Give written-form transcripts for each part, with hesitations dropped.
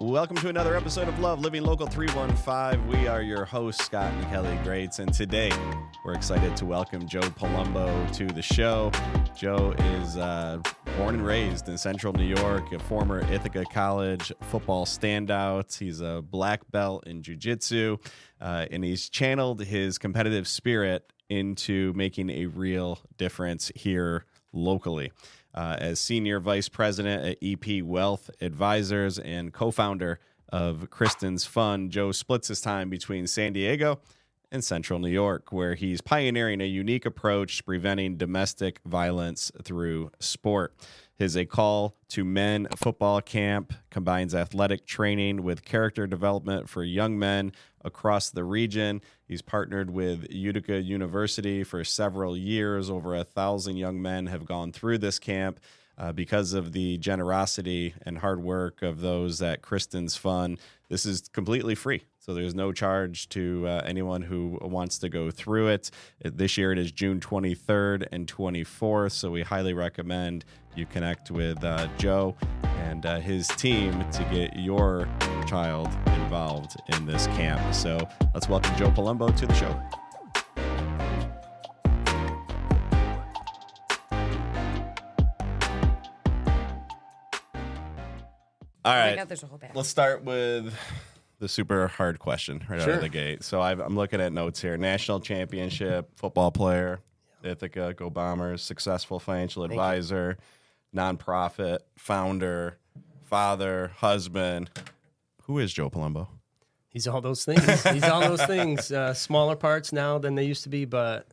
Welcome to another episode of Love Living Local 315. We are your hosts, Scott and Kelly Greats, and today we're excited to welcome Joe Palumbo to the show. Joe is born and raised in Central New York, a former Ithaca College football standout. He's a black belt in Jiu-Jitsu, and he's channeled his competitive spirit into making a real difference here locally. As Senior Vice President at EP Wealth Advisors and co-founder of Kristin's Fund, Joe splits his time between San Diego and Central New York, where he's pioneering a unique approach to preventing domestic violence through sport. His A Call to Men football camp combines athletic training with character development for young men across the region. He's partnered with Utica University for several years. Over 1,000 young men have gone through this camp because of the generosity and hard work of those at Kristin's Fund. This is completely free, so there's no charge to anyone who wants to go through it. This year it is June 23rd and 24th, so we highly recommend you connect with Joe and his team to get your child involved in this camp. So let's welcome Joe Palumbo to the show. All right, my God, there's a whole bag. Let's start with the super hard question right out of the gate. So I'm looking at notes here. National championship, football player, Ithaca, go Bombers, successful financial advisor, nonprofit, founder, father, husband. Who is Joe Palumbo? He's all those things. He's all those things. Smaller parts now than they used to be, but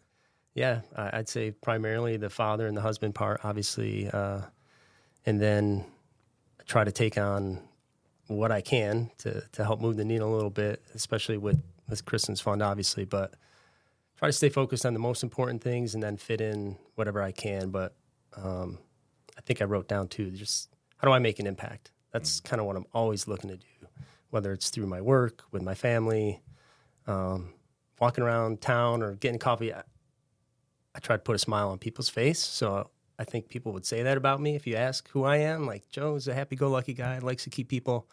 yeah, I'd say primarily the father and the husband part, obviously, and then try to take on what I can to help move the needle a little bit, especially with Kristin's Fund, obviously, but try to stay focused on the most important things and then fit in whatever I can. But I think I wrote down too, just how do I make an impact? That's kind of what I'm always looking to do, whether it's through my work, with my family, walking around town or getting coffee. I try to put a smile on people's face. So I think people would say that about me if you ask who I am. Like, Joe's a happy-go-lucky guy, likes to keep people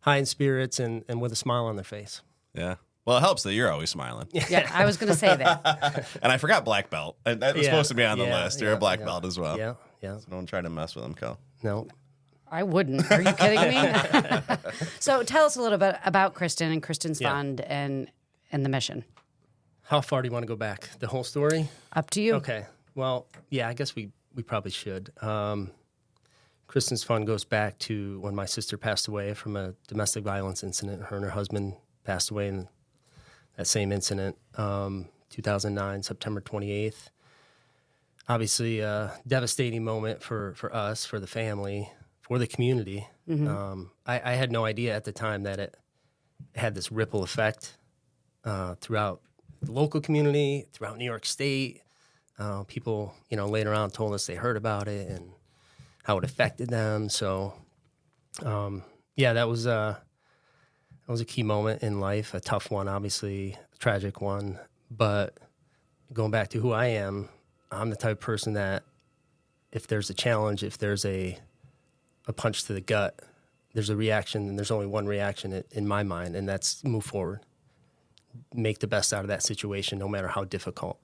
high in spirits and with a smile on their face. Yeah. Well, it helps that you're always smiling. Yeah, I was going to say that. And I forgot black belt. That was supposed to be on the list. You're a black belt as well. Yeah. So don't try to mess with him, Kel. No. I wouldn't. Are you kidding me? So tell us a little bit about Kristin and Kristin's Fund and the mission. How far do you want to go back? The whole story? Up to you. Okay. Well, yeah, I guess we probably should. Kristin's Fund goes back to when my sister passed away from a domestic violence incident. Her and her husband passed away in that same incident, 2009, September 28th. Obviously, a devastating moment for us, for the family, for the community. Mm-hmm. I had no idea at the time that it had this ripple effect throughout the local community, throughout New York State. People, later on told us they heard about it and how it affected them. So, that was a key moment in life, a tough one, obviously, a tragic one. But going back to who I am, I'm the type of person that if there's a challenge, if there's a punch to the gut, there's a reaction, and there's only one reaction in my mind, and that's move forward. Make the best out of that situation, no matter how difficult.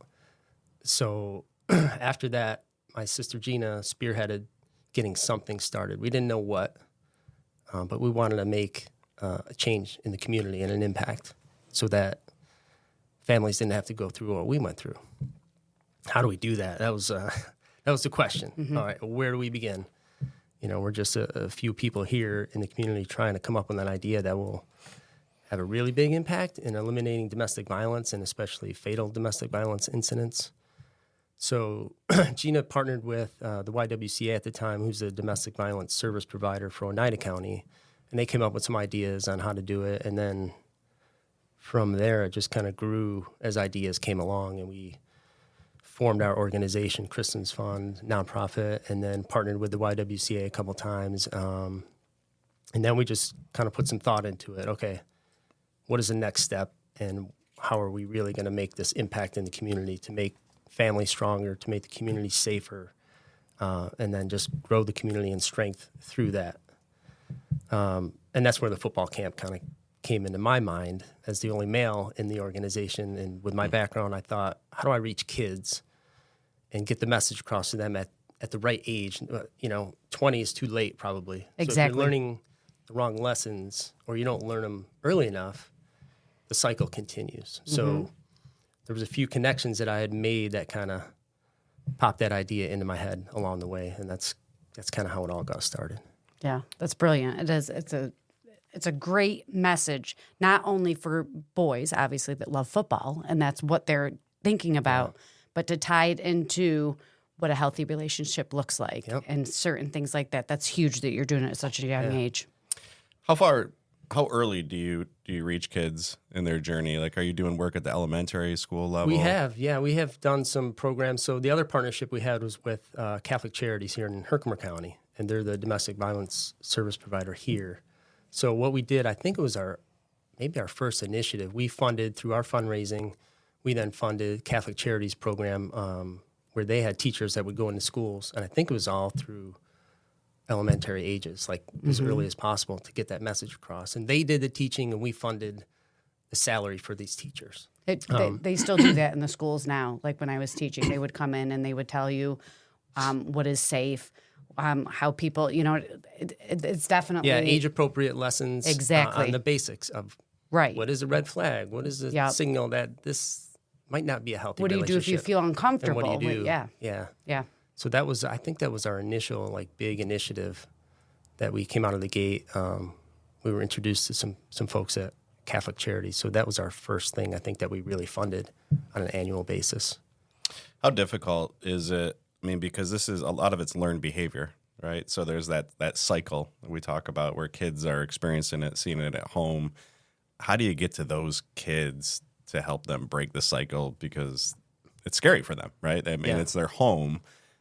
So after that, my sister Gina spearheaded getting something started. We didn't know what, but we wanted to make a change in the community and an impact so that families didn't have to go through what we went through. How do we do that? That was the question. Mm-hmm. All right, where do we begin? We're just a few people here in the community trying to come up with an idea that will have a really big impact in eliminating domestic violence and especially fatal domestic violence incidents. So Gina partnered with the YWCA at the time, who's a domestic violence service provider for Oneida County, and they came up with some ideas on how to do it. And then from there, it just kind of grew as ideas came along, and we formed our organization, Kristin's Fund, nonprofit, and then partnered with the YWCA a couple times. And then we just kind of put some thought into it. Okay, what is the next step, and how are we really going to make this impact in the community to make families stronger, to make the community safer, and then just grow the community in strength through that. And that's where the football camp kind of came into my mind as the only male in the organization. And with my background, I thought, how do I reach kids and get the message across to them at the right age? 20 is too late probably. So if Exactly. you're learning the wrong lessons or you don't learn them early enough, the cycle continues. So there was a few connections that I had made that kind of popped that idea into my head along the way. And that's kind of how it all got started. Yeah, that's brilliant. It is. It's a great message, not only for boys, obviously, that love football, and that's what they're thinking about, but to tie it into what a healthy relationship looks like and certain things like that. That's huge that you're doing it at such a young age. How early do you reach kids in their journey? Like, are you doing work at the elementary school level? We have done some programs. So the other partnership we had was with Catholic Charities here in Herkimer County, and they're the domestic violence service provider here. So what we did, I think it was maybe our first initiative. We funded through our fundraising. We then funded Catholic Charities program where they had teachers that would go into schools, and I think it was all through elementary ages, like as early as possible to get that message across. And they did the teaching, and we funded the salary for these teachers. They still do that in the schools now. Like when I was teaching, they would come in and they would tell you what is safe, how people, it's definitely... Yeah, age-appropriate lessons exactly on the basics of what is a red flag, what is a signal that this might not be a healthy relationship. What do you do if you feel uncomfortable? And what do you do? Yeah. So I think that was our initial big initiative that we came out of the gate. We were introduced to some folks at Catholic Charities. So that was our first thing I think that we really funded on an annual basis. How difficult is it? I mean, because this is a lot of it's learned behavior, right? So there's that cycle that we talk about where kids are experiencing it, seeing it at home. How do you get to those kids to help them break the cycle? Because it's scary for them, right? I mean, it's their home.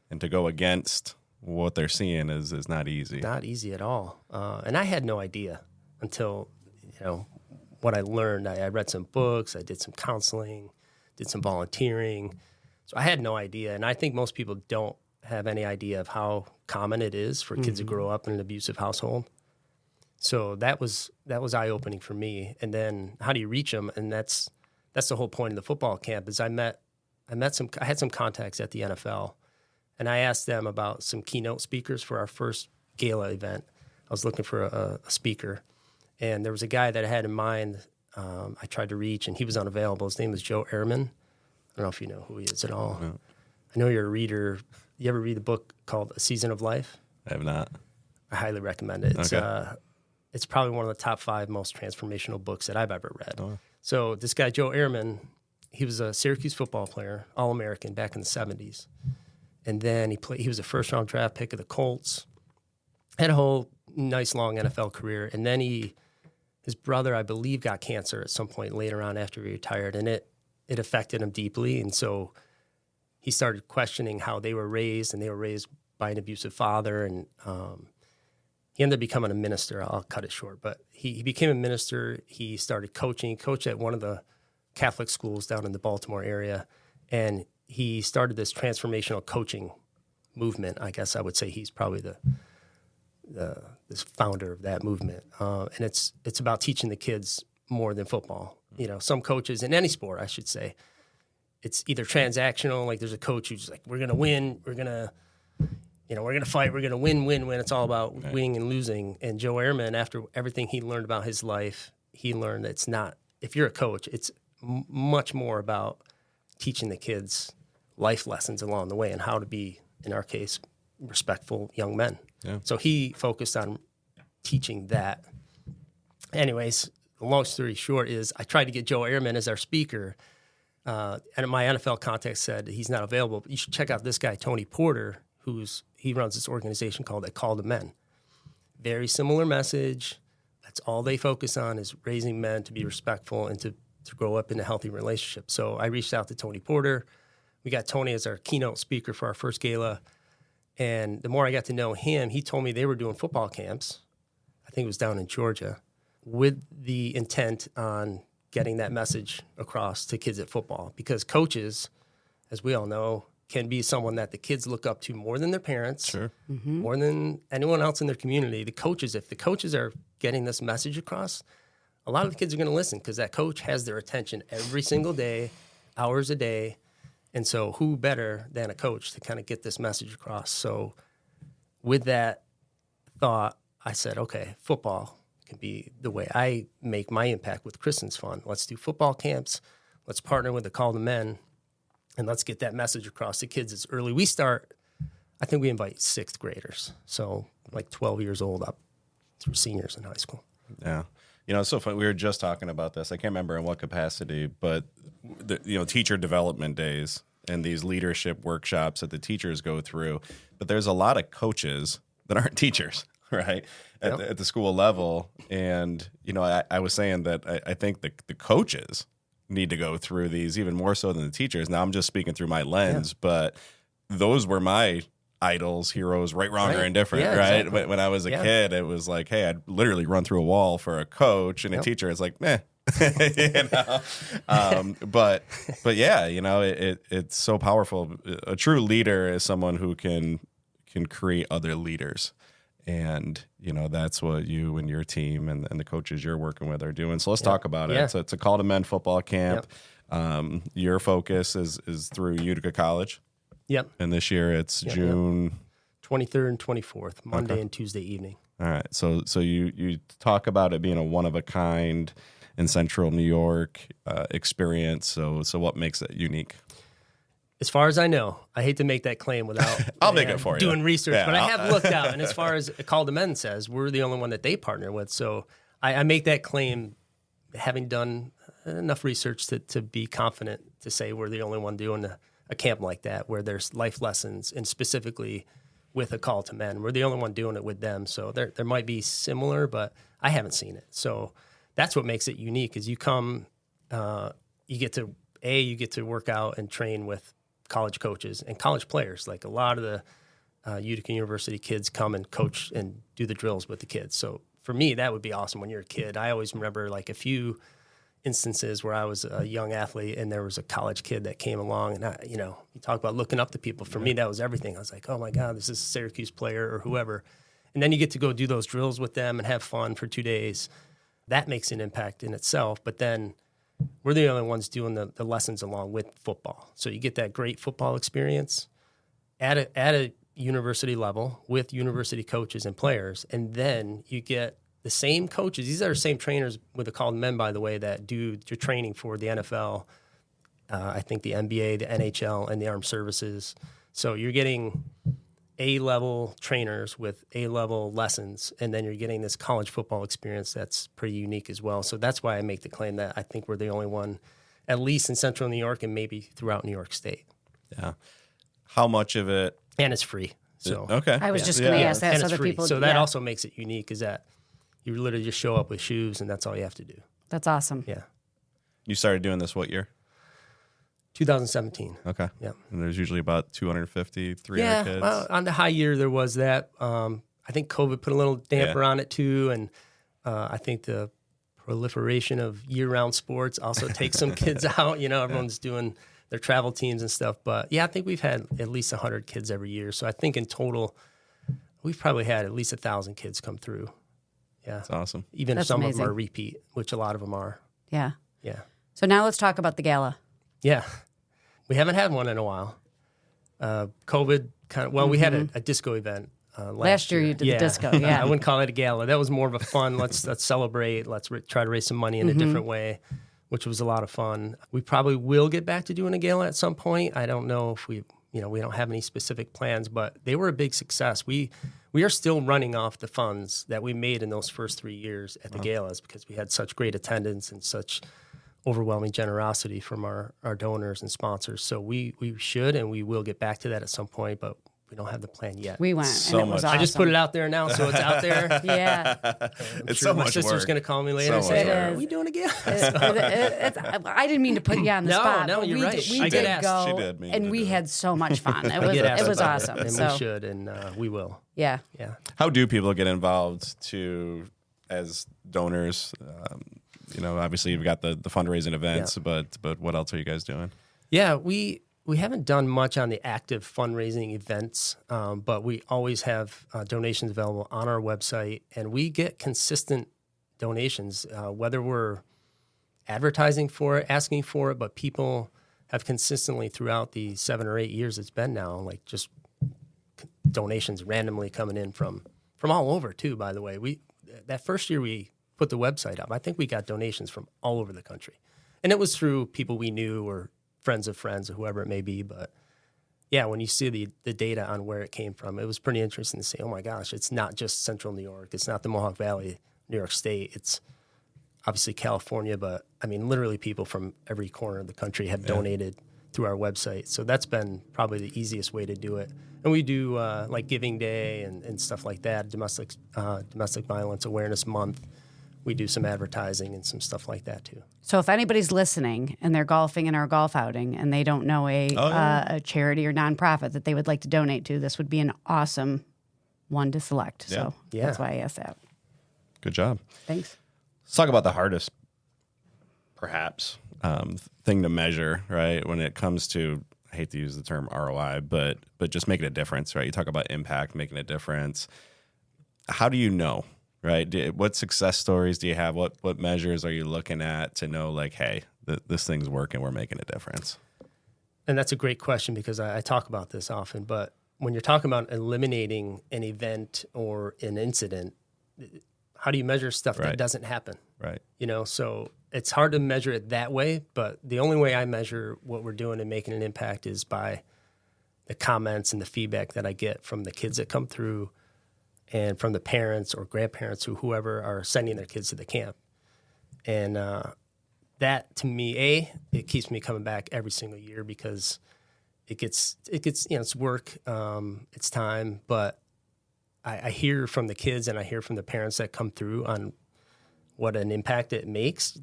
And to go against what they're seeing is not easy. Not easy at all. And I had no idea until, what I learned. I read some books, I did some counseling, did some volunteering. So I had no idea. And I think most people don't have any idea of how common it is for kids to grow up in an abusive household. So that was eye-opening for me. And then how do you reach them? And that's the whole point of the football camp is I had some contacts at the NFL. And I asked them about some keynote speakers for our first Gala event. I was looking for a speaker. And there was a guy that I had in mind I tried to reach, and he was unavailable. His name was Joe Ehrman. I don't know if you know who he is at all. No. I know you're a reader. You ever read the book called A Season of Life? I have not. I highly recommend it. It's probably one of the top 5 most transformational books that I've ever read. Oh. So this guy, Joe Ehrman, he was a Syracuse football player, All-American back in the 70s. And then he was a first-round draft pick of the Colts, had a whole nice, long NFL career. And then his brother, I believe, got cancer at some point later on after he retired, and it affected him deeply. And so he started questioning how they were raised, and they were raised by an abusive father. And he ended up becoming a minister. I'll cut it short. But he became a minister. He started coaching. He coached at one of the Catholic schools down in the Baltimore area. And he started this transformational coaching movement. I guess I would say he's probably this founder of that movement. And it's about teaching the kids more than football. Some coaches in any sport, I should say, it's either transactional, like there's a coach who's like, we're going to win, we're going to fight, we're going to win. It's all about winning and losing. And Joe Ehrman, after everything he learned about his life, he learned that it's not, if you're a coach, it's much more about teaching the kids life lessons along the way and how to be, in our case, respectful young men. Yeah. So he focused on teaching that. Anyways, the long story short is I tried to get Joe Ehrman as our speaker, and my NFL contact said he's not available. But you should check out this guy, Tony Porter, he runs this organization called A Call to Men. Very similar message. That's all they focus on is raising men to be respectful and to grow up in a healthy relationship. So I reached out to Tony Porter. We got Tony as our keynote speaker for our first gala. And the more I got to know him, he told me they were doing football camps. I think it was down in Georgia, with the intent on getting that message across to kids at football. Because coaches, as we all know, can be someone that the kids look up to more than their parents, Sure. more than anyone else in their community. The coaches, if the coaches are getting this message across, a lot of the kids are going to listen because that coach has their attention every single day, hours a day. And so who better than a coach to kind of get this message across? So with that thought, I said, okay, football can be the way I make my impact with Kristin's Fund. Let's do football camps. Let's partner with the Call to Men, and let's get that message across to kids as early. We start, I think we invite 6th graders, so like 12 years old up through seniors in high school. Yeah. It's so funny. We were just talking about this. I can't remember in what capacity, but teacher development days and these leadership workshops that the teachers go through. But there's a lot of coaches that aren't teachers, right? At the school level. And, I was saying that I think the coaches need to go through these even more so than the teachers. Now I'm just speaking through my lens, but those were my idols, heroes, right, wrong, or indifferent, right? Exactly. When I was a kid, it was like, hey, I'd literally run through a wall for a coach, and a teacher is like, meh. But yeah, it's so powerful. A true leader is someone who can create other leaders. And, that's what you and your team and the coaches you're working with are doing. So let's talk about it. So it's a Call to Men football camp. Your focus is through Utica College. Yep. And this year it's June 23rd and 24th, Monday and Tuesday evening. All right. So you talk about it being a one-of-a-kind in Central New York experience. So what makes it unique? As far as I know, I hate to make that claim without I'll make it for you. Doing research, but I have looked out. And as far as Call to Men says, we're the only one that they partner with. So I make that claim having done enough research to be confident to say we're the only one doing a camp like that where there's life lessons, and specifically with a Call to Men. We're the only one doing it with them. So there might be similar, but I haven't seen it. So that's what makes it unique is you come, you get to work out and train with college coaches and college players. Like a lot of the Utica University kids come and coach and do the drills with the kids. So for me, that would be awesome when you're a kid. I always remember like a few instances where I was a young athlete and there was a college kid that came along and you talk about looking up to people. For me, that was everything. I was like, oh my God, this is a Syracuse player or whoever. And then you get to go do those drills with them and have fun for 2 days. That makes an impact in itself. But then we're the only ones doing the lessons along with football. So you get that great football experience at a university level with university coaches and players. And then you get the same coaches. These are the same trainers with the Call to Men, by the way, that do your training for the NFL, I think the NBA, the NHL, and the armed services. So you're getting A-level trainers with A-level lessons, and then you're getting this college football experience that's pretty unique as well. So that's why I make the claim that I think we're the only one, at least in Central New York and maybe throughout New York State. Yeah. How much of it? And it's free. So okay. I was just going to ask that. And So it's the free. people. So that also makes it unique is that you literally just show up with shoes and that's all you have to do. That's awesome. Yeah. You started doing this what year? 2017. Okay. Yeah. And there's usually about 250, 300 kids. Well, on the high year, there was that. I think COVID put a little damper on it too. And I think the proliferation of year-round sports also takes some kids out. Everyone's doing their travel teams and stuff. But yeah, I think we've had at least 100 kids every year. So I think in total, we've probably had at least 1,000 kids come through. Yeah. That's awesome. Even That's if some amazing. of them are repeat, which a lot of them are. Yeah. Yeah. So now let's talk about the gala. Yeah. We haven't had one in a while. COVID kind of, we had a disco event last year. You did the disco, yeah. I wouldn't call it a gala. That was more of a fun, let's celebrate, let's try to raise some money in a different way, which was a lot of fun. We probably will get back to doing a gala at some point. I don't know if we don't have any specific plans, but they were a big success. We are still running off the funds that we made in those first 3 years at the galas because we had such great attendance and such overwhelming generosity from our donors and sponsors. So we should and we will get back to that at some point, but we don't have the plan yet. We went, So and it was much. awesome. I just put it out there now, so it's out there. Yeah. It's sure so my much sister's work. going to call me later and So say, much work. are we doing a gala? I didn't mean to put you on the spot. No, but you're we right. We I did get asked. go, She did mean and to we do it. had so much fun. It I get asked was about awesome. and So we should, and we will. yeah. Yeah. How do people get involved as donors? Obviously you've got the fundraising events, but what else are you guys doing? Yeah, we we haven't done much on the active fundraising events, but we always have donations available on our website, and we get consistent donations, whether we're advertising for it, asking for it, but people have consistently throughout the 7 or 8 years it's been now, like just donations randomly coming in from all over too, by the way. That first year we put the website up, I think we got donations from all over the country. And it was through people we knew or friends of friends or whoever it may be. But yeah, when you see the data on where it came from, it was pretty interesting to say, oh my gosh, it's not just central New York. It's not the Mohawk Valley, New York State. It's obviously California, but I mean, literally people from every corner of the country have donated through our website. So that's been probably the easiest way to do it. And we do like Giving Day and stuff like that, domestic violence awareness month. We do some advertising and some stuff like that too. So if anybody's listening and they're golfing in our golf outing and they don't know a charity or nonprofit that they would like to donate to, this would be an awesome one to select. So that's why I asked that. Good job. Thanks. Let's talk about the hardest, perhaps, thing to measure, right? When it comes to, I hate to use the term ROI, but just making a difference, right? You talk about impact, making a difference. How do you know? Right? What success stories do you have? What measures are you looking at to know, like, hey, this thing's working, we're making a difference? And that's a great question because I talk about this often. But when you're talking about eliminating an event or an incident, how do you measure stuff that doesn't happen? Right. So it's hard to measure it that way. But the only way I measure what we're doing and making an impact is by the comments and the feedback that I get from the kids that come through, and from the parents or grandparents or whoever are sending their kids to the camp. And that, to me, it keeps me coming back every single year because it gets it's work, it's time, but I hear from the kids and I hear from the parents that come through on what an impact it makes.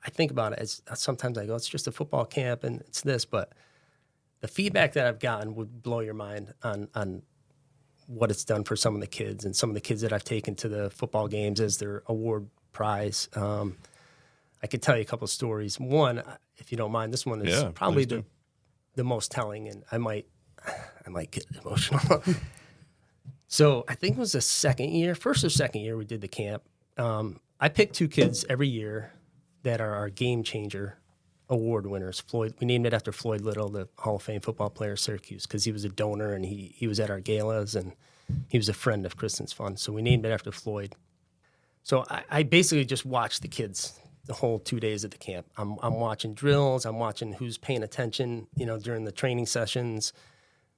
I think about it as sometimes I go, it's just a football camp and it's this, but the feedback that I've gotten would blow your mind on what it's done for some of the kids and some of the kids that I've taken to the football games as their award prize. I could tell you a couple of stories. One, if you don't mind, this one is probably the most telling, and I might get emotional. So I think it was first or second year we did the camp. I picked 2 kids every year that are our game changer award winners. Floyd, we named it after Floyd Little, the Hall of Fame football player at Syracuse, because he was a donor and he was at our galas and he was a friend of Kristin's fund. So we named it after Floyd. So I basically just watched the kids the whole 2 days at the camp. I'm watching drills. I'm watching who's paying attention, during the training sessions,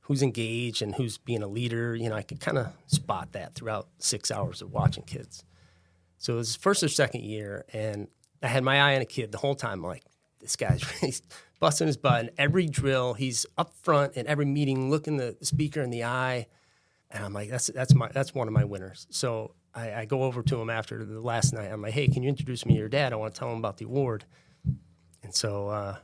who's engaged and who's being a leader. I could kind of spot that throughout 6 hours of watching kids. So it was first or second year, and I had my eye on a kid the whole time, like, this guy's really busting his butt. And every drill, he's up front in every meeting, looking the speaker in the eye. And I'm like, that's one of my winners. So I go over to him after the last night. I'm like, hey, can you introduce me to your dad? I want to tell him about the award. And so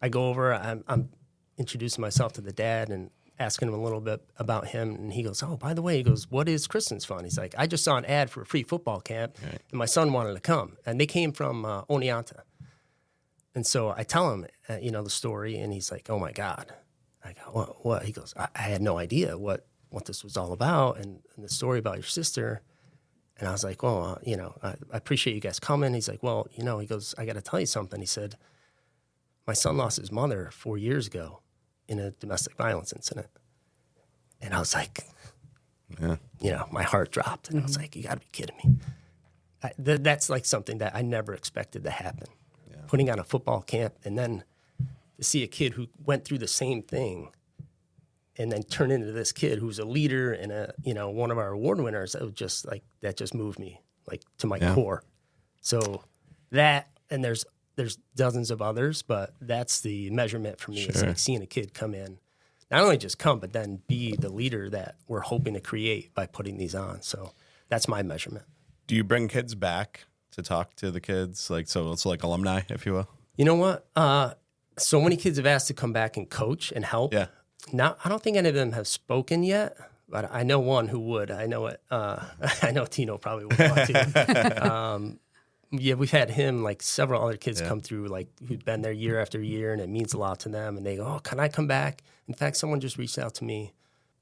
I go over. I'm introducing myself to the dad and asking him a little bit about him. And he goes, oh, by the way, what is Kristin's fund? He's like, I just saw an ad for a free football camp, and my son wanted to come. And they came from Oneonta. And so I tell him, the story, and he's like, oh, my God. I go, what? He goes, I had no idea what this was all about and the story about your sister. And I was like, well, I appreciate you guys coming. He's like, well, he goes, I got to tell you something. He said, my son lost his mother 4 years ago in a domestic violence incident. And I was like, my heart dropped. And I was like, you got to be kidding me. That's like something that I never expected to happen. Putting on a football camp and then to see a kid who went through the same thing and then turn into this kid who's a leader and one of our award winners, it was just like, that just moved me like to my core. So that, and there's dozens of others, but that's the measurement for me. It's like seeing a kid come in, not only just come, but then be the leader that we're hoping to create by putting these on. So that's my measurement. Do you bring kids back to talk to the kids? So it's like alumni, if you will? You know what? So many kids have asked to come back and coach and help. Yeah. Now, I don't think any of them have spoken yet, but I know one who would. I know it. I know Tino probably would want to. Yeah, we've had him, like several other kids come through, like who've been there year after year, and it means a lot to them. And they go, "Oh, can I come back?" In fact, someone just reached out to me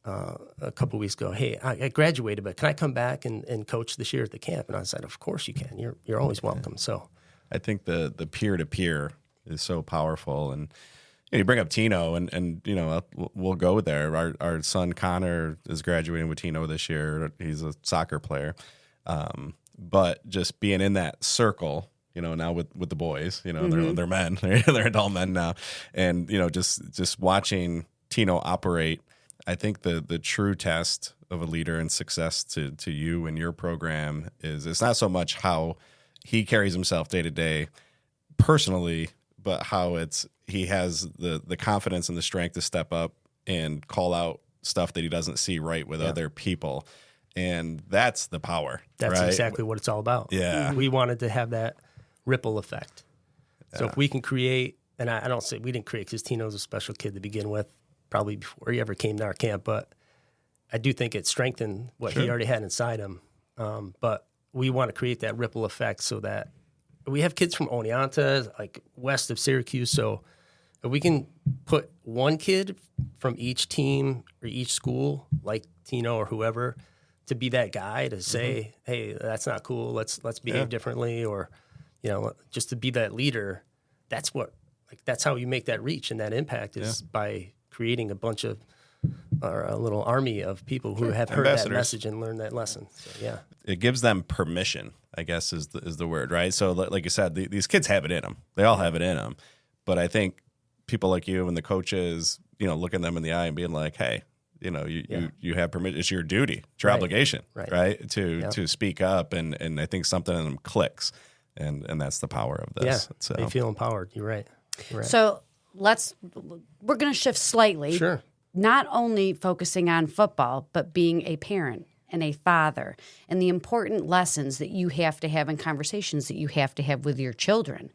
a couple of weeks ago. "Hey, I graduated, but can I come back and coach this year at the camp?" And I said, "Of course you can. You're always welcome." So, I think the peer to peer is so powerful, and you bring up Tino, and we'll go there. Our son Connor is graduating with Tino this year. He's a soccer player. But just being in that circle, now with the boys, they're men, they're adult men now. And, just watching Tino operate, I think the true test of a leader and success to you and your program is it's not so much how he carries himself day to day personally, but how he has the confidence and the strength to step up and call out stuff that he doesn't see right with other people. And that's the power. That's right? exactly what it's all about. Yeah. We wanted to have that ripple effect. So if we can create, and I don't say we didn't create because Tino's a special kid to begin with, probably before he ever came to our camp, but I do think it strengthened what he already had inside him. But we want to create that ripple effect so that we have kids from Oneonta, like west of Syracuse. So if we can put one kid from each team or each school, like Tino or whoever, to be that guy to say, "Hey, that's not cool. Let's behave differently," or just to be that leader. That's how you make that reach and that impact is by creating a bunch of or a little army of people who have heard that message and learned that lesson. So, it gives them permission, I guess is the word, right? So like you said, these kids have it in them. They all have it in them. But I think people like you and the coaches, looking them in the eye and being like, "Hey, you have permission. It's your duty. It's your obligation, right? To speak up." And I think something in them clicks, and that's the power of this. Yeah, so you feel empowered. You're right. So we're going to shift slightly. Sure. Not only focusing on football, but being a parent and a father and the important lessons that you have to have in conversations that you have to have with your children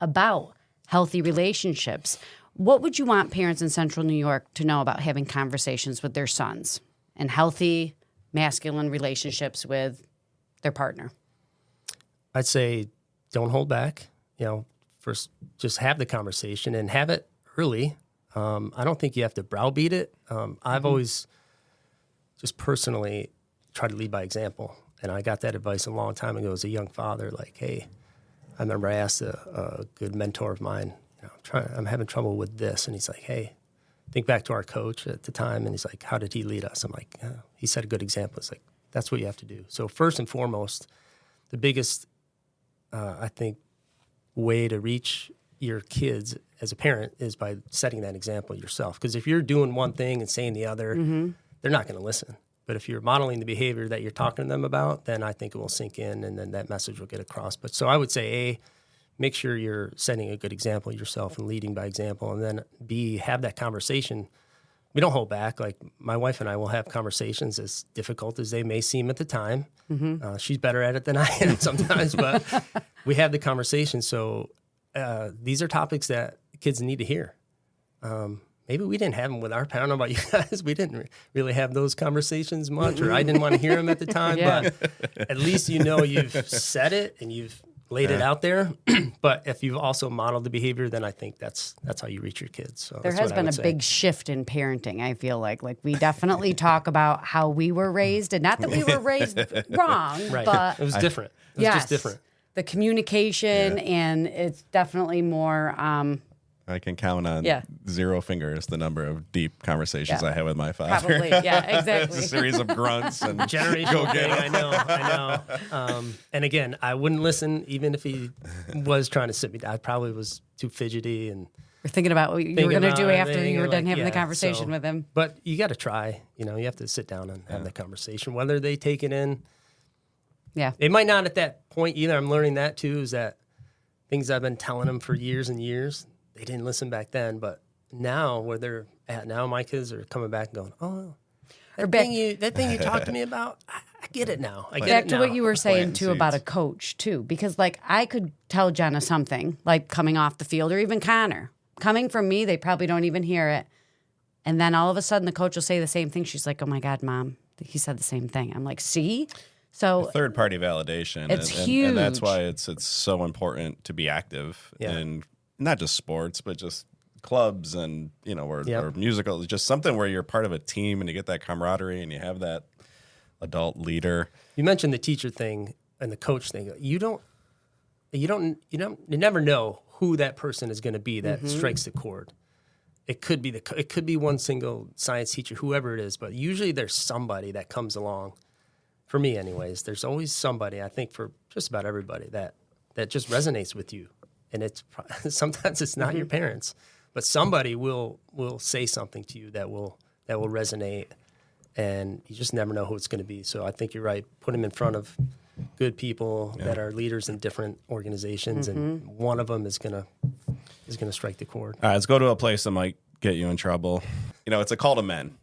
about healthy relationships. What would you want parents in Central New York to know about having conversations with their sons and healthy masculine relationships with their partner? I'd say don't hold back. First, just have the conversation and have it early. I don't think you have to browbeat it. I've always just personally tried to lead by example. And I got that advice a long time ago as a young father. Like, hey, I remember I asked a good mentor of mine, I'm having trouble with this. And he's like, hey, think back to our coach at the time. And he's like, how did he lead us? I'm like, he set a good example. It's like, that's what you have to do. So first and foremost, the biggest, I think, way to reach your kids as a parent is by setting that example yourself. Because if you're doing one thing and saying the other, they're not going to listen. But if you're modeling the behavior that you're talking to them about, then I think it will sink in and then that message will get across. But so I would say, A, make sure you're setting a good example yourself and leading by example. And then B, have that conversation. We don't hold back. Like my wife and I will have conversations as difficult as they may seem at the time. She's better at it than I am sometimes, but we have the conversation. So these are topics that kids need to hear. Maybe we didn't have them with our parents. I don't know about you guys. We didn't really have those conversations much, or I didn't want to hear them at the time. But at least you've said it and you've laid it out there. But if you've also modeled the behavior, then I think that's how you reach your kids. So there has been a big shift in parenting, I feel like. Like we definitely talk about how we were raised, and not that we were raised wrong, but it was different. It was just different. The communication, and it's definitely more... I can count on 0 fingers the number of deep conversations I had with my father. Probably, yeah, exactly. A series of grunts and generational thing. I know. And again, I wouldn't listen even if he was trying to sit me down. I probably was too fidgety and you're thinking about what you were going to do after you were done having the conversation with him. But you got to try. You have to sit down and have the conversation. Whether they take it in, they might not at that point either. I'm learning that too. Is that things I've been telling them for years and years. They didn't listen back then, but now where they're at now, my kids are coming back and going, "Oh, that thing you talked to me about, I get it now." Back to what you were saying too about a coach too, because like I could tell Jenna something like coming off the field, or even Connor coming from me, they probably don't even hear it, and then all of a sudden the coach will say the same thing. She's like, "Oh my God, Mom, he said the same thing." I'm like, "See." So third party validation. It's and huge. that's why it's so important to be active in not just sports, but just clubs and, or musical, just something where you're part of a team and you get that camaraderie and you have that adult leader. You mentioned the teacher thing and the coach thing. You never know who that person is going to be that strikes the chord. It could be one single science teacher, whoever it is, but usually there's somebody that comes along. For me, anyways, there's always somebody, I think for just about everybody, that just resonates with you. And it's sometimes it's not your parents, but somebody will say something to you that will resonate, and you just never know who it's going to be. So I think you're right. Put them in front of good people that are leaders in different organizations, and one of them is gonna strike the chord. All right, let's go to a place that might get you in trouble. It's a call to men,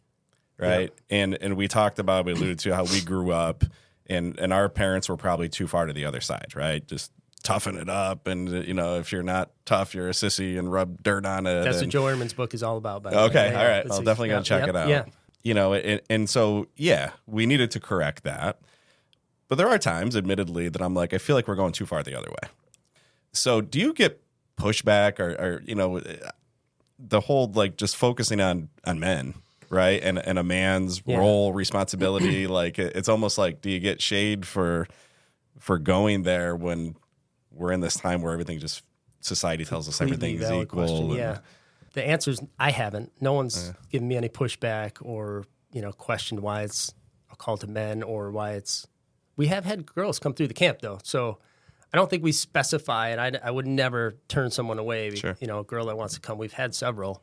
right? Yeah. And we alluded to how we grew up, and our parents were probably too far to the other side, right? Just toughen it up, and if you're not tough, you're a sissy, and rub dirt on it. That's what Joe Ehrman's book is all about. Okay, all right, I'm definitely gonna check it out. Yeah, and so we needed to correct that, but there are times, admittedly, that I'm like, I feel like we're going too far the other way. So do you get pushback, or the whole just focusing on men, right, and a man's role, responsibility? Like it's almost like, do you get shade for going there when we're in this time where everything society tells us everything's equal? Yeah. The answer is I haven't. No one's given me any pushback or, questioned why it's a call to men or why it's. We have had girls come through the camp, though. So I don't think we specify it. I would never turn someone away, sure. A girl that wants to come. We've had several.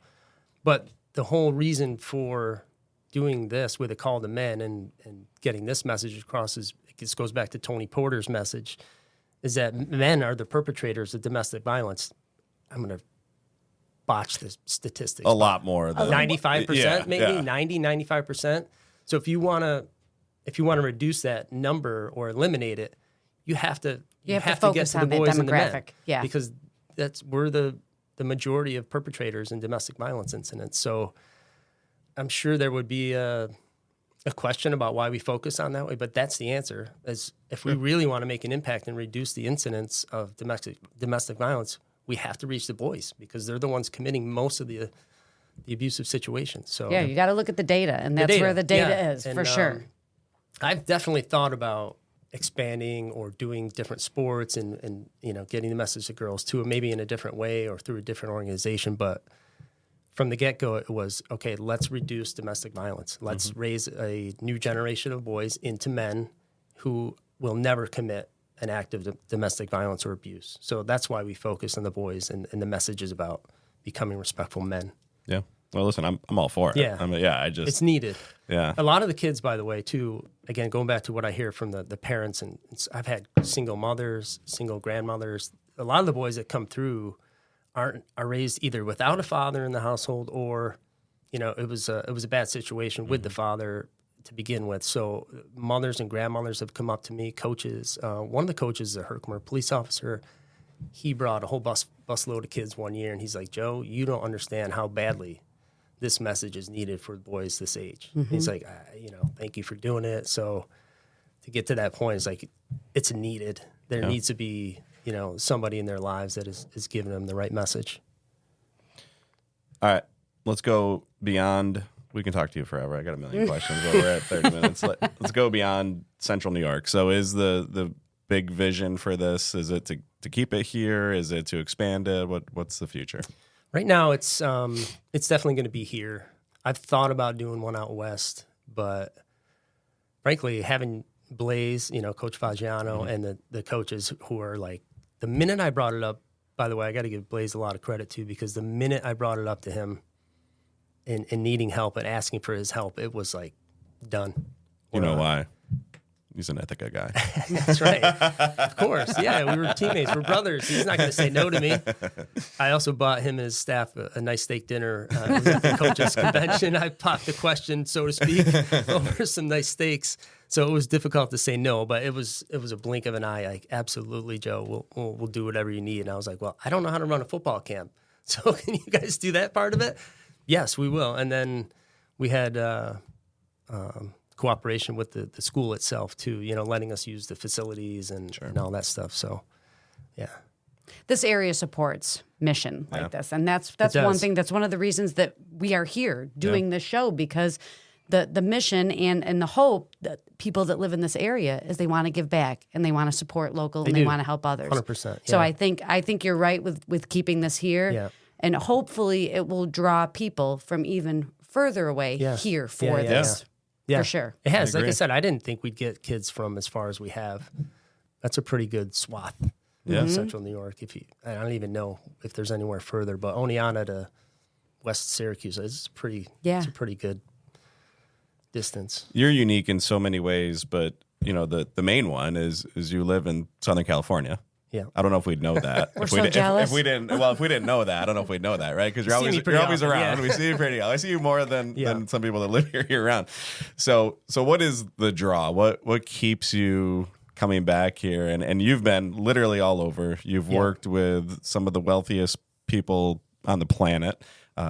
But the whole reason for doing this with a call to men and getting this message across this goes back to Tony Porter's message, is that men are the perpetrators of domestic violence. I'm going to botch the statistics. A lot more than 95%, maybe 90, 95%. So if you want to reduce that number or eliminate it, you have to focus get to the on boys the and the men. demographic. Yeah. Because we're the majority of perpetrators in domestic violence incidents. So I'm sure there would be a question about why we focus on that way, but that's the answer. As if we really want to make an impact and reduce the incidence of domestic violence, we have to reach the boys because they're the ones committing most of the abusive situations. So you got to look at the data, and that's where the data is, for sure. I've definitely thought about expanding or doing different sports and getting the message to girls too, maybe in a different way or through a different organization, but from the get-go, it was, okay, let's reduce domestic violence. Let's raise a new generation of boys into men who will never commit an act of domestic violence or abuse. So that's why we focus on the boys, and the message is about becoming respectful men. Yeah. Well, listen, I'm all for it. Yeah. It's needed. Yeah. A lot of the kids, by the way, too, again, going back to what I hear from the parents, and I've had single mothers, single grandmothers. A lot of the boys that come through are raised either without a father in the household, or it was a bad situation with the father to begin with. So mothers and grandmothers have come up to me, coaches. One of the coaches is a Herkimer police officer. He brought a whole busload of kids one year, and he's like, Joe, you don't understand how badly this message is needed for boys this age. He's like, thank you for doing it. So to get to that point, it's like, it's needed. There needs to be somebody in their lives that is giving them the right message. All right, let's go beyond. We can talk to you forever. I got a million questions, but we're at 30 minutes. Let's go beyond Central New York. So is the big vision for this, is it to keep it here? Is it to expand it? What's the future? Right now, it's definitely going to be here. I've thought about doing one out west, but frankly, having Blaze, Coach Fagiano, and the coaches who are like, the minute I brought it up, by the way, I got to give Blaze a lot of credit too, because the minute I brought it up to him and needing help and asking for his help, it was like done. You know why? He's an Ithaca guy. That's right. Of course. Yeah, we were teammates. We're brothers. He's not going to say no to me. I also bought him and his staff a nice steak dinner at the coaches convention. I popped the question, so to speak, over some nice steaks. So it was difficult to say no, but it was a blink of an eye. Like, absolutely, Joe, we'll do whatever you need. And I was like, well, I don't know how to run a football camp. So can you guys do that part of it? Yes, we will. And then we had cooperation with the school itself too, letting us use the facilities and all that stuff. So, yeah. This area supports mission like this. And that's one thing. That's one of the reasons that we are here doing this show, because the mission and the hope that people that live in this area is they want to give back and they want to support local and they want to help others. 100%. Yeah. So I think you're right with keeping this here. Yeah. And hopefully it will draw people from even further away here for this. Yeah. For sure. It has. Like I said, I didn't think we'd get kids from as far as we have. That's a pretty good swath. Central New York. I don't even know if there's anywhere further, but Oneonta to West Syracuse is it's a pretty good distance. You're unique in so many ways, but the main one is you live in Southern California. Yeah, I don't know if we'd know that. We're so jealous. If we didn't know that, I don't know if we'd know that, right? Because you're always around. Yeah. We see you pretty. I see you more than some people that live here year round. So what is the draw? What keeps you coming back here? And you've been literally all over. You've worked with some of the wealthiest people on the planet,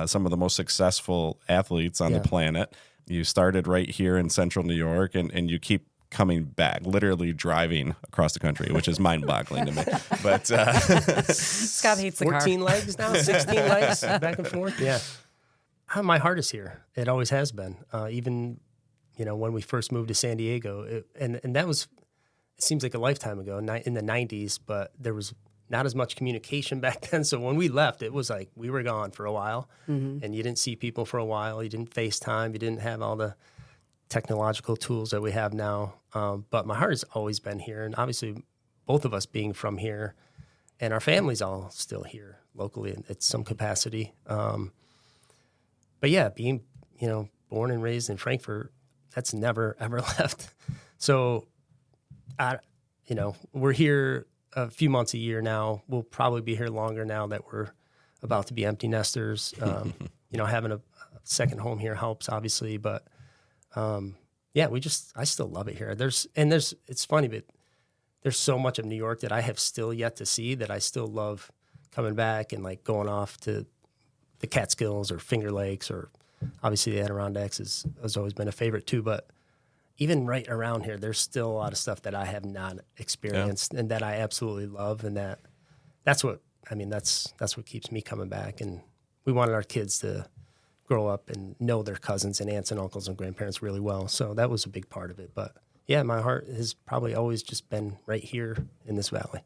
some of the most successful athletes on the planet. You started right here in Central New York, and you keep coming back, literally driving across the country, which is mind-boggling to me. But Scott hates the 14 legs now, 16 legs back and forth. Yeah, my heart is here. It always has been. Even when we first moved to San Diego, and that was, it seems like a lifetime ago, in the 90s. But there was not as much communication back then. So when we left, it was like we were gone for a while, and you didn't see people for a while. You didn't FaceTime. You didn't have all the technological tools that we have now. But my heart has always been here. And obviously, both of us being from here, and our family's all still here locally at some capacity. But yeah, being, born and raised in Frankfurt, that's never, ever left. So, we're here a few months a year now. We'll probably be here longer now that we're about to be empty nesters. Having a second home here helps, obviously, but I still love it here. It's funny, but there's so much of New York that I have still yet to see that I still love coming back and like going off to the Catskills or Finger Lakes, or obviously the Adirondacks has always been a favorite too. But even right around here, there's still a lot of stuff that I have not experienced and that I absolutely love. And that's what keeps me coming back. And we wanted our kids to grow up and know their cousins and aunts and uncles and grandparents really well. So that was a big part of it. But yeah, my heart has probably always just been right here in this valley.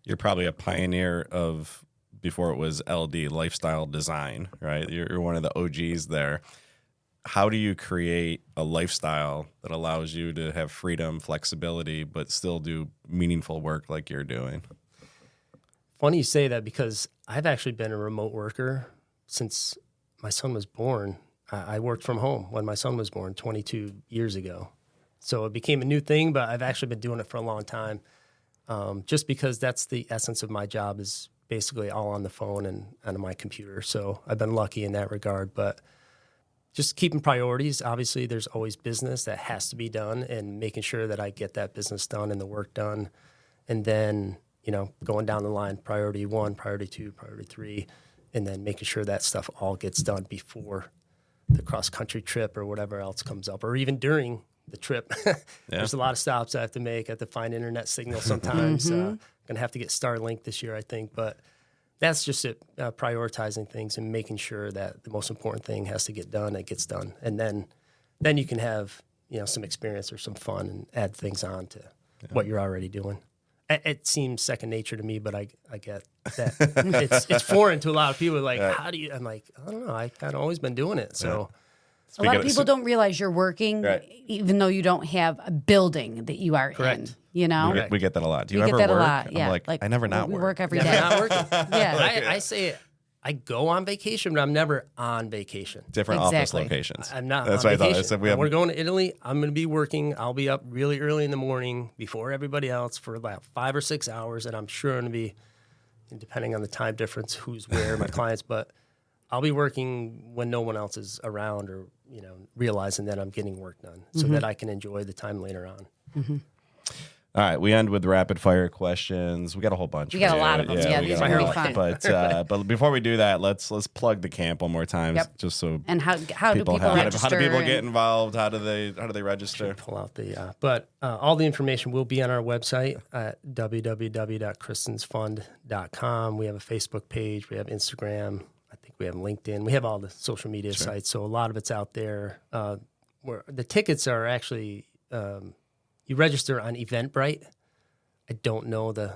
You're probably a pioneer of, before it was LD, lifestyle design, right? You're one of the OGs there. How do you create a lifestyle that allows you to have freedom, flexibility, but still do meaningful work like you're doing? Funny you say that, because I've actually been a remote worker since my son was born. I worked from home when my son was born 22 years ago. So it became a new thing, but I've actually been doing it for a long time, just because that's the essence of my job, is basically all on the phone and on my computer. So I've been lucky in that regard. But just keeping priorities. Obviously, there's always business that has to be done, and making sure that I get that business done and the work done. And then, going down the line, priority 1, priority 2, priority 3, and then making sure that stuff all gets done before the cross-country trip or whatever else comes up, or even during the trip. There's a lot of stops I have to make. I have to find internet signal sometimes. Going to have to get Starlink this year, I think. But that's just it, prioritizing things and making sure that the most important thing has to get done, it gets done. And then you can have, some experience or some fun and add things on to what you're already doing. It seems second nature to me, but I get that it's foreign to a lot of people. Like, how do you? I'm like, I don't know. I kind of always been doing it. So a lot of people don't realize you're working, even though you don't have a building that you are Correct. in. We get that a lot. Do you we ever get that work? a lot. Yeah, I'm like, I never not we work. work every never day. not working. Yeah, I say I go on vacation, but I'm never on vacation. Different office Exactly. locations. I'm not. That's on what vacation. I thought. When we're going to Italy, I'm going to be working. I'll be up really early in the morning before everybody else for about 5 or 6 hours, and I'm sure going to be, depending on the time difference, who's where, my clients, but I'll be working when no one else is around, or realizing that I'm getting work done, so that I can enjoy the time later on. All right, we end with rapid fire questions. We got a whole bunch. We got for a you. lot of them. Yeah, we these got are a gonna be lot. fun. But before we do that, let's plug the camp one more time, just so And how do people register? how do people get involved? How do they register? Pull out the but all the information will be on our website at www.kristinsfund.com. We have a Facebook page. We have Instagram. I think we have LinkedIn. We have all the social media sites, so a lot of it's out there. Where the tickets are actually you register on Eventbrite. I don't know the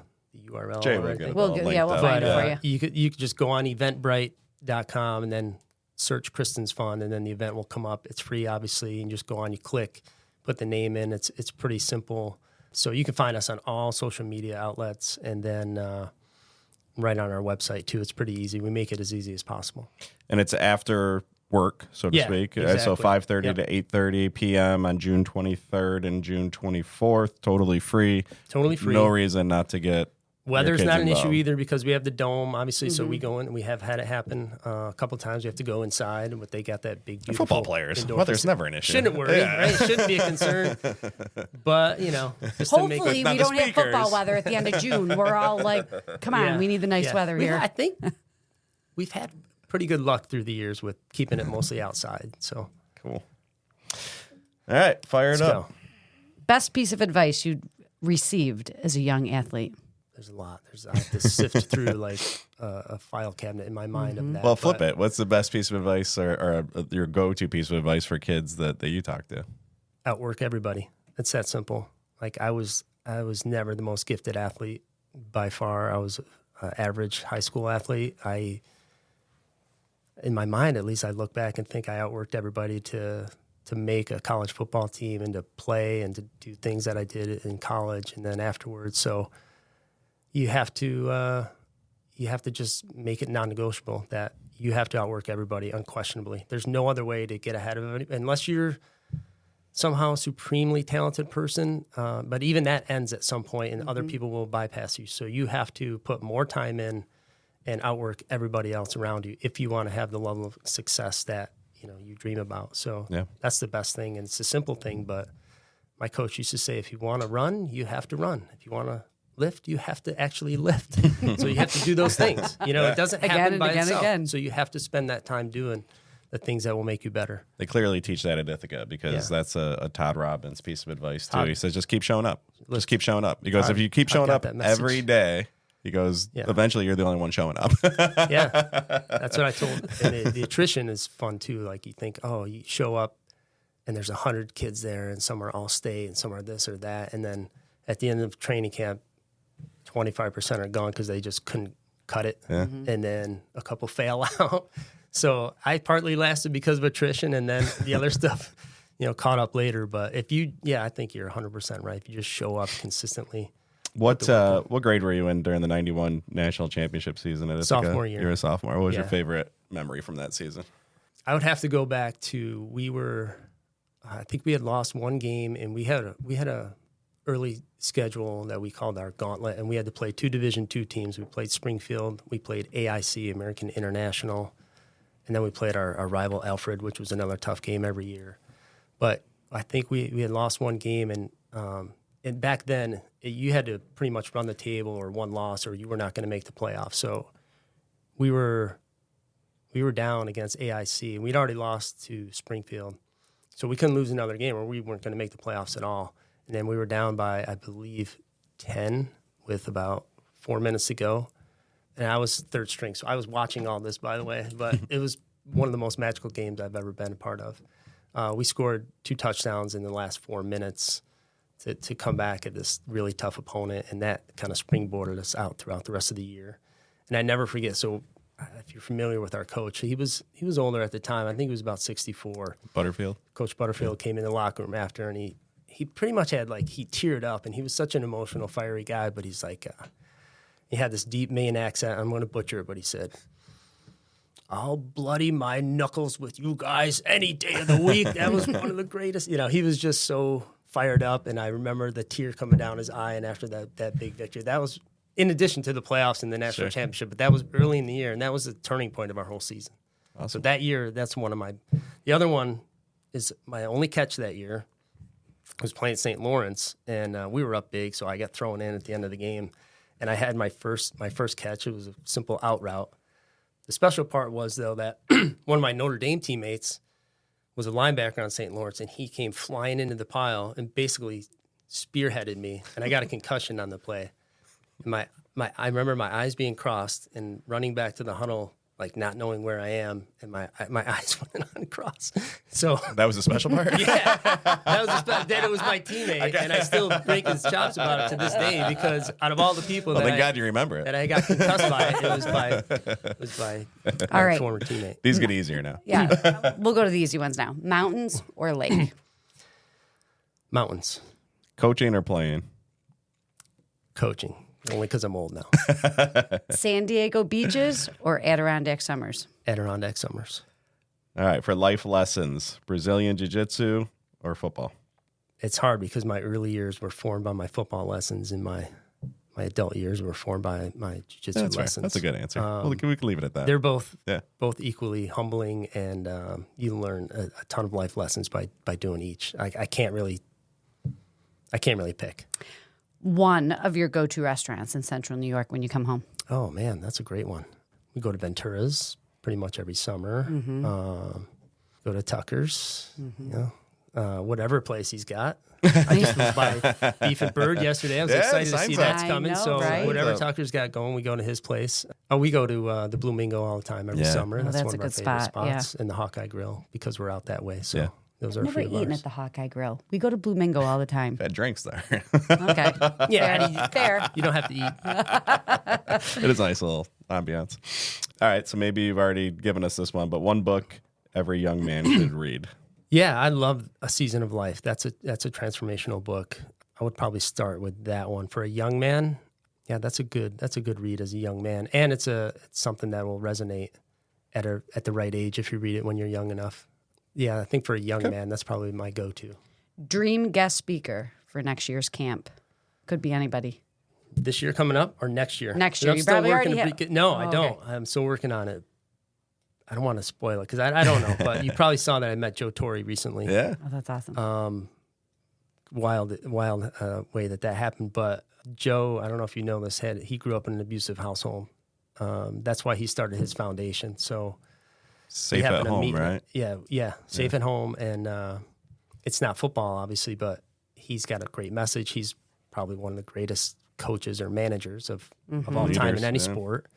URL. Jay, or anything. we'll find it for you. You could just go on eventbrite.com and then search Kristin's Fund, and then the event will come up. It's free, obviously, and just go on, you click, put the name in. It's pretty simple. So you can find us on all social media outlets, and then right on our website too. It's pretty easy. We make it as easy as possible. And it's after work, so to speak. Exactly. So 5:30 to 8:30 p.m. on June 23rd and June 24th. Totally free. Totally free. No reason not to get. Weather's your kids not an involved. issue either because we have the dome, obviously. So we go in. We have had it happen a couple times. We have to go inside, but they got that big, beautiful Football players. indoor Weather's facility. never an issue. Shouldn't worry, right? It shouldn't be a concern. But just to make Hopefully, Now we the don't have football speakers. weather at the end of June. We're all like, come on, we need the nice weather here. I think we've had pretty good luck through the years with keeping it mostly outside. So Cool. All right, fire it let's up. go. Best piece of advice you received as a young athlete? There's a lot. I have to sift through like a file cabinet in my mind of that. Well, flip it. What's the best piece of advice or your go-to piece of advice for kids that you talk to? Outwork everybody. It's that simple. Like I was never the most gifted athlete by far. I was an average high school athlete. In my mind, at least, I look back and think I outworked everybody to make a college football team and to play and to do things that I did in college and then afterwards. So you have to just make it non-negotiable that you have to outwork everybody unquestionably. There's no other way to get ahead of it unless you're somehow a supremely talented person. But even that ends at some point, and other people will bypass you. So you have to put more time in and outwork everybody else around you if you want to have the level of success that you dream about. So that's the best thing, and it's a simple thing. But my coach used to say, if you want to run, you have to run. If you want to lift, you have to actually lift. So you have to do those things. It doesn't happen by itself. So you have to spend that time doing the things that will make you better. They clearly teach that at Ithaca because that's a Todd Robbins piece of advice too. He says, just keep showing up. Just keep showing up. He goes, if you keep showing up every day, he goes, eventually you're the only one showing up. Yeah, that's what I told. And the attrition is fun too. Like you think, you show up and there's 100 kids there and some are all state and some are this or that. And then at the end of training camp, 25% are gone because they just couldn't cut it. Yeah. And then a couple fail out. So I partly lasted because of attrition, and then the other stuff, caught up later. But I think you're 100% right. If you just show up consistently. What grade were you in during the 91 national championship season at Ithaca? Sophomore year. You were a sophomore. What was your favorite memory from that season? I would have to go back to I think we had lost one game, and we had a early schedule that we called our gauntlet, and we had to play 2 Division II teams. We played Springfield, we played AIC, American International, and then we played our rival Alfred, which was another tough game every year. But I think we had lost one game, and back then you had to pretty much run the table or one loss or you were not going to make the playoffs. So we were down against AIC, and we'd already lost to Springfield. So we couldn't lose another game or we weren't going to make the playoffs at all. And then we were down by, I believe, 10 with about 4 minutes to go. And I was third string. So I was watching all this, by the way. But it was one of the most magical games I've ever been a part of. We scored 2 touchdowns in the last 4 minutes to come back at this really tough opponent. And that kind of springboarded us out throughout the rest of the year. And I never forget. So if you're familiar with our coach, he was older at the time. I think he was about 64. Butterfield? Coach Butterfield came in the locker room after, and he pretty much had, he teared up, and he was such an emotional, fiery guy, but he's like, he had this deep Maine accent. I'm going to butcher it, but he said, "I'll bloody my knuckles with you guys any day of the week." That was one of the greatest. He was just so fired up, and I remember the tear coming down his eye, and after that big victory, that was in addition to the playoffs and the national championship, but that was early in the year, and that was the turning point of our whole season. Awesome. So that year, that's one of the other one is my only catch that year. was playing St. Lawrence, and we were up big, so I got thrown in at the end of the game, and I had my first catch. It was a simple out route. The special part was, though, that one of my Notre Dame teammates was a linebacker on St. Lawrence, and he came flying into the pile and basically spearheaded me, and I got a concussion on the play. And I remember my eyes being crossed and running back to the huddle, like not knowing where I am, and my eyes went uncrossed. So That was a special part? yeah, then it was my teammate, and I still break his chops about it to this day because out of all the people Thank God you remember it. that I got concussed by, it was by All my right. former teammate. These get easier now. Yeah. We'll go to the easy ones now. Mountains or lake? Mountains. Coaching or playing? Coaching. Only because I'm old now. San Diego beaches or Adirondack summers? Adirondack summers. All right, for life lessons, Brazilian Jiu-Jitsu or football? It's hard because my early years were formed by my football lessons, and my adult years were formed by my jiu-jitsu That's lessons. right. That's a good answer. Well, we can leave it at that. They're both Yeah. equally humbling, and you learn a ton of life lessons by doing each. I can't really pick. One of your go-to restaurants in Central New York when you come home? Oh man, that's a great one. We go to Ventura's pretty much every summer. Go to Tucker's. You know, whatever place he's got. I just was by Beef and Bird yesterday. I was excited to see signs that's up. coming. I know, So right? whatever Tucker's got going, we go to his place. Oh, we go to the Blue Mingo all the time every summer. Oh, that's one a of our good favorite spot, yeah. spots. And the Hawkeye Grill because we're out that way. So Yeah. those are a Never few of eaten ours. at the Hawkeye Grill. We go to Blue Mingo all the time. Had drinks there. Okay. Yeah, Fair. you don't have to eat. It is a nice little ambiance. All right, so maybe you've already given us this one, but one book every young man should read. Yeah, I love A Season of Life. That's a transformational book. I would probably start with that one for a young man. Yeah, that's a good read as a young man, and it's something that will resonate at the right age if you read it when you're young enough. Yeah, I think for a young man, that's probably my go-to. Dream guest speaker for next year's camp. Could be anybody. This year coming up or next year? Next year. I'm You still probably working already to have- No, Oh, I don't. okay. I'm still working on it. I don't want to spoil it because I don't know, but you probably saw that I met Joe Torre recently. Yeah. Oh, that's awesome. Wild way that happened. But Joe, I don't know if you know this, he grew up in an abusive household. That's why he started his foundation. So Safe we at happened to home, meet- right? Yeah, safe at home, and it's not football, obviously, but he's got a great message. He's probably one of the greatest coaches or managers of all time Leaders, in any yeah. sport,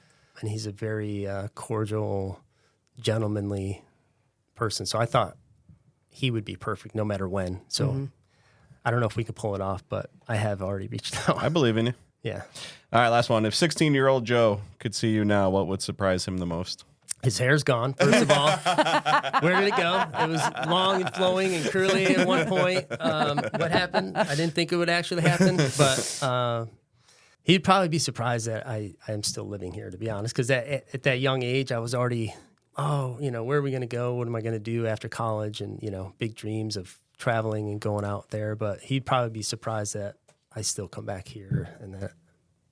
and he's a very cordial, gentlemanly person. So I thought he would be perfect no matter when. So I don't know if we could pull it off, but I have already reached out. I believe in you. Yeah. All right, last one. If 16-year-old Joe could see you now, what would surprise him the most? His hair's gone, first of all. Where did it go? It was long and flowing and curly at one point. What happened? I didn't think it would actually happen, but he'd probably be surprised that I am still living here, to be honest, because at that young age, I was already, where are we going to go? What am I going to do after college? And, big dreams of traveling and going out there. But he'd probably be surprised that I still come back here and that,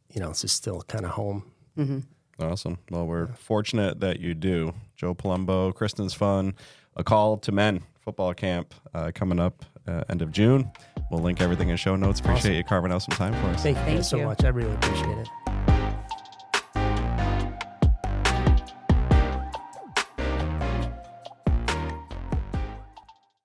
it's just still kind of home. Mm-hmm. Awesome. Well, we're fortunate that you do. Joe Palumbo, Kristin's Fun, A Call to Men football camp coming up end of June. We'll link everything in show notes. Appreciate you carving out some time for us. Thank you guys so you. much. I really appreciate it.